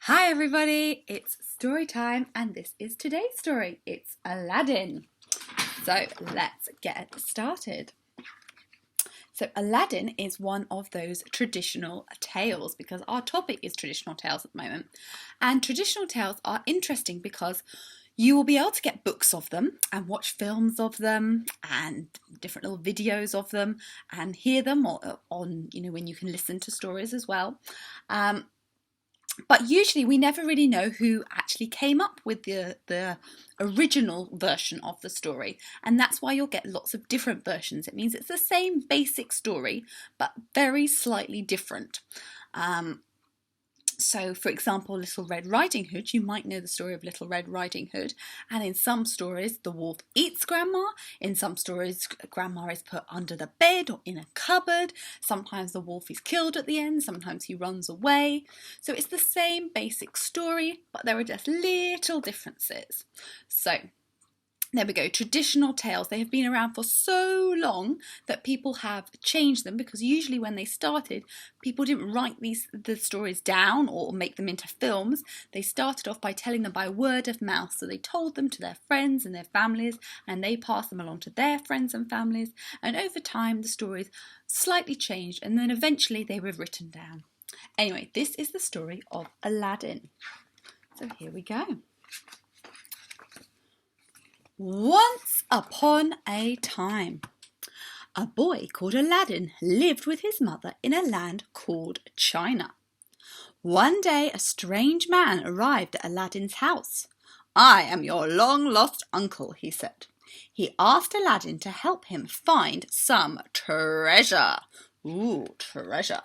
Hi everybody, it's story time and this is today's story. It's Aladdin. So let's get started. So Aladdin is one of those traditional tales because our topic is traditional tales at the moment. And traditional tales are interesting because you will be able to get books of them and watch films of them and different little videos of them and hear them on when you can listen to stories as well. But usually we never really know who actually came up with the original version of the story. And that's why you'll get lots of different versions. It means it's the same basic story, but very slightly different. So, for example, Little Red Riding Hood, you might know the story of Little Red Riding Hood. And in some stories, the wolf eats Grandma. In some stories, Grandma is put under the bed or in a cupboard. Sometimes the wolf is killed at the end. Sometimes he runs away. So it's the same basic story, but there are just little differences. So there we go, traditional tales. They have been around for so long that people have changed them because usually when they started, people didn't write the stories down or make them into films. They started off by telling them by word of mouth. So they told them to their friends and their families and they passed them along to their friends and families. And over time, the stories slightly changed and then eventually they were written down. Anyway, this is the story of Aladdin. So here we go. Once upon a time, a boy called Aladdin lived with his mother in a land called China. One day, a strange man arrived at Aladdin's house. "I am your long-lost uncle," he said. He asked Aladdin to help him find some treasure. Ooh, treasure.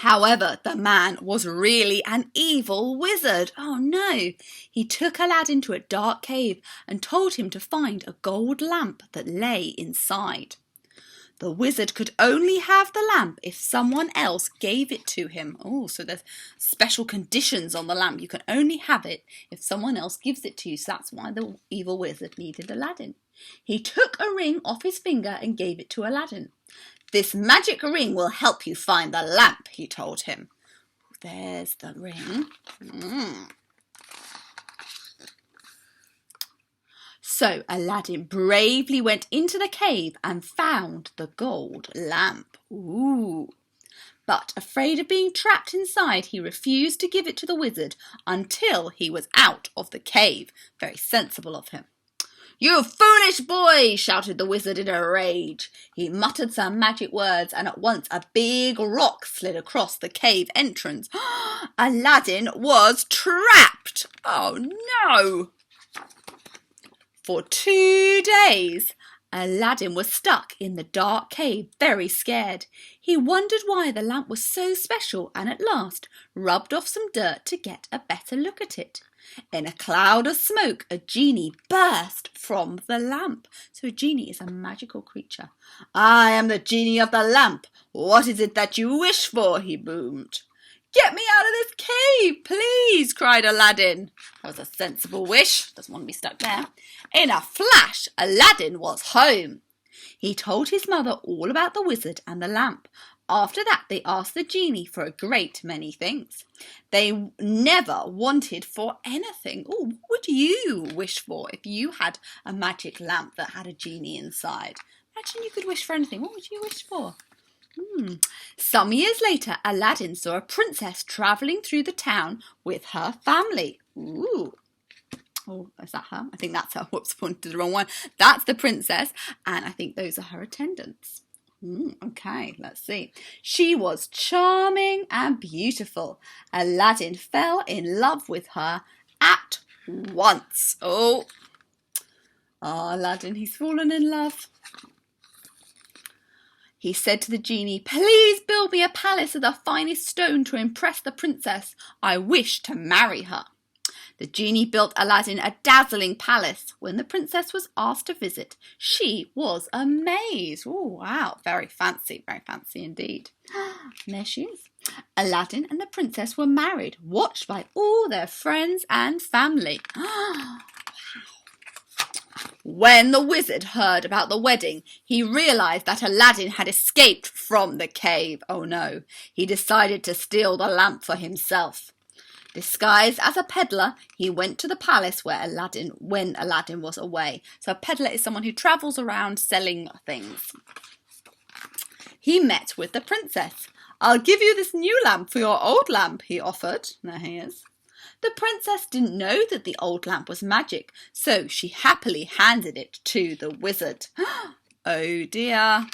However, the man was really an evil wizard. Oh no! He took Aladdin to a dark cave and told him to find a gold lamp that lay inside. The wizard could only have the lamp if someone else gave it to him. Oh, so there's special conditions on the lamp. You can only have it if someone else gives it to you. So that's why the evil wizard needed Aladdin. He took a ring off his finger and gave it to Aladdin. "This magic ring will help you find the lamp," he told him. There's the ring. So Aladdin bravely went into the cave and found the gold lamp. Ooh. But afraid of being trapped inside, he refused to give it to the wizard until he was out of the cave. Very sensible of him. "You foolish boy!" shouted the wizard in a rage. He muttered some magic words and at once a big rock slid across the cave entrance. Aladdin was trapped! Oh no! For 2 days, Aladdin was stuck in the dark cave, very scared. He wondered why the lamp was so special and at last rubbed off some dirt to get a better look at it. In a cloud of smoke, a genie burst from the lamp. So a genie is a magical creature. "I am the genie of the lamp. What is it that you wish for?" he boomed. "Get me out of this cave, please," cried Aladdin. That was a sensible wish. Doesn't want to be stuck there. In a flash, Aladdin was home. He told his mother all about the wizard and the lamp. After that, they asked the genie for a great many things. They never wanted for anything. Oh, what would you wish for if you had a magic lamp that had a genie inside? Imagine you could wish for anything. What would you wish for? Some years later, Aladdin saw a princess travelling through the town with her family. Ooh. Oh, is that her? I think that's her. Whoops, pointed to the wrong one. That's the princess, and I think those are her attendants. Okay, let's see. She was charming and beautiful. Aladdin fell in love with her at once. Oh, Aladdin, he's fallen in love. He said to the genie, "Please build me a palace of the finest stone to impress the princess. I wish to marry her." The genie built Aladdin a dazzling palace. When the princess was asked to visit, she was amazed. Oh, wow, very fancy indeed. And there she is. Aladdin and the princess were married, watched by all their friends and family. Wow. When the wizard heard about the wedding, he realised that Aladdin had escaped from the cave. Oh no, he decided to steal the lamp for himself. Disguised as a peddler, he went to the palace when Aladdin was away. So a peddler is someone who travels around selling things. He met with the princess. "I'll give you this new lamp for your old lamp," he offered. There he is. The princess didn't know that the old lamp was magic, so she happily handed it to the wizard. Oh dear.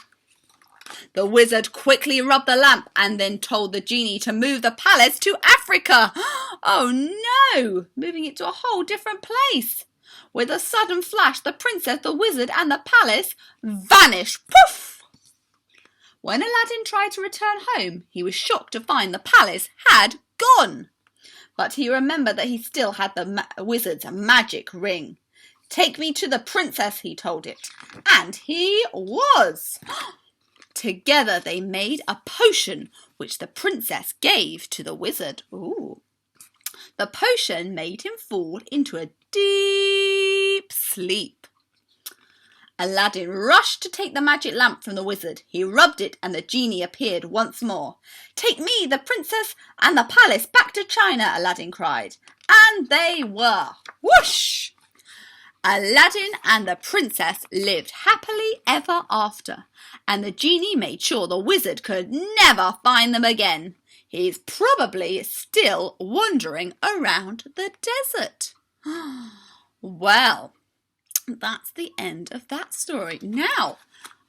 The wizard quickly rubbed the lamp and then told the genie to move the palace to Africa. Oh no! Moving it to a whole different place. With a sudden flash, the princess, the wizard and the palace vanished. Poof! When Aladdin tried to return home, he was shocked to find the palace had gone. But he remembered that he still had the wizard's magic ring. "Take me to the princess," he told it. And he was. Together they made a potion which the princess gave to the wizard. Ooh. The potion made him fall into a deep sleep. Aladdin rushed to take the magic lamp from the wizard. He rubbed it and the genie appeared once more. "Take me, the princess, and the palace back to China," Aladdin cried. And they were. Whoosh! Aladdin and the princess lived happily ever after, and the genie made sure the wizard could never find them again. He's probably still wandering around the desert. Well, that's the end of that story. Now,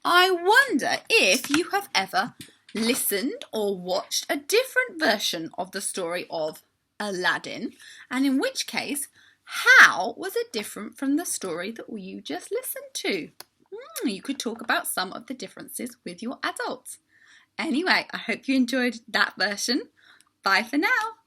I wonder if you have ever listened or watched a different version of the story of Aladdin, and in which case, how was it different from the story that you just listened to? You could talk about some of the differences with your adults. Anyway, I hope you enjoyed that version. Bye for now.